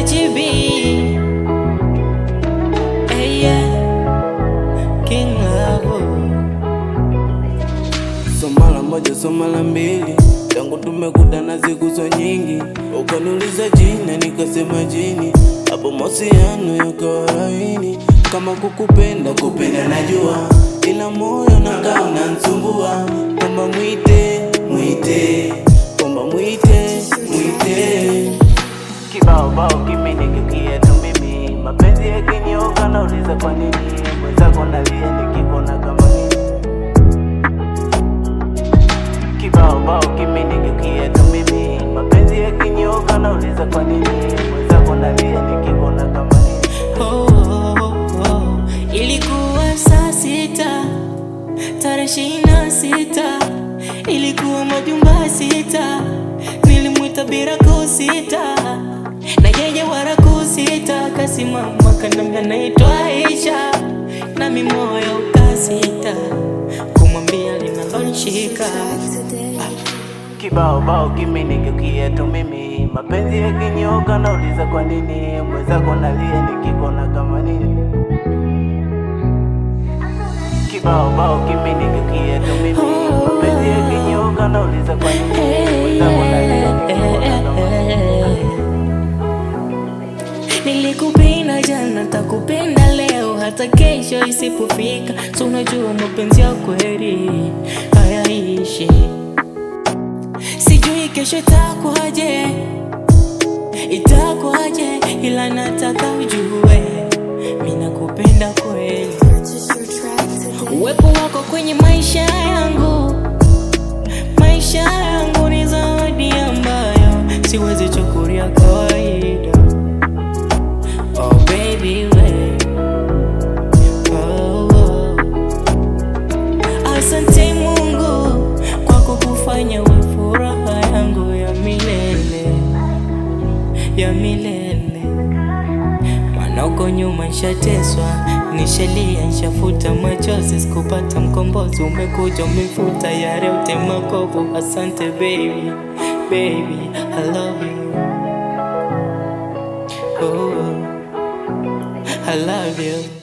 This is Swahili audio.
HB, hey yeah, King Love. So mara moja so mara mbili, tangu tumekutana siku so nyingi. Ukaniuliza jina nikasema jini, hapo mahusiano yakawa laini. Kama kupenda najua, ila moyo nakaa unanisumbua. Kwamba mwite, kwamba mwite. Kibao kimi nikikia tu mimi, mapenzi yakinyoka nauliza kwa nini. Mwenzako nalia nikikuona kama nini. Kibao kimi nikikia tu mimi, mapenzi yakinyoka nauliza kwa nini. Mwenzako nalia nikikuona kama nini. Ilikuwa saa 6 tarehe 26, ilikuwa majumba 6, nilimwita bila kusita, na yeye wala kusita, kasimama kanambia naitwa Aisha, na moyo ukasita kumwambia linalonishika. Kibao kimi nikikia tu mimi, mapenzi yakinyoka nauliza kwa nini. Mwenzako nalia nikikuona kama nini. Kibao kimi nikikia tu mimi, mapenzi yakinyoka nauliza kwa nini. Mwenzako nalia nikikuona kama nini. Nilikupenda jana, takupenda leo, hata kesho isipofika. So unajua mapenzi ya kweli hayaishi. Sijui kesho itakuwaje, ila nataka ujue mimi nakupenda kweli. Uwepo wako kwenye maisha yangu ni zawadi ambayo siwezi chukulia kawaida. Oh baby we, oh. Asante Mungu kwa kukufanya uwe furaha yangu ya milele. Maana uko nyuma nishateswa, nishalia, nishafuta machozi, sikupata mkombozi. Umekuja umefuta yale yote makovu. Asante baby, I love you. Oh, I love you.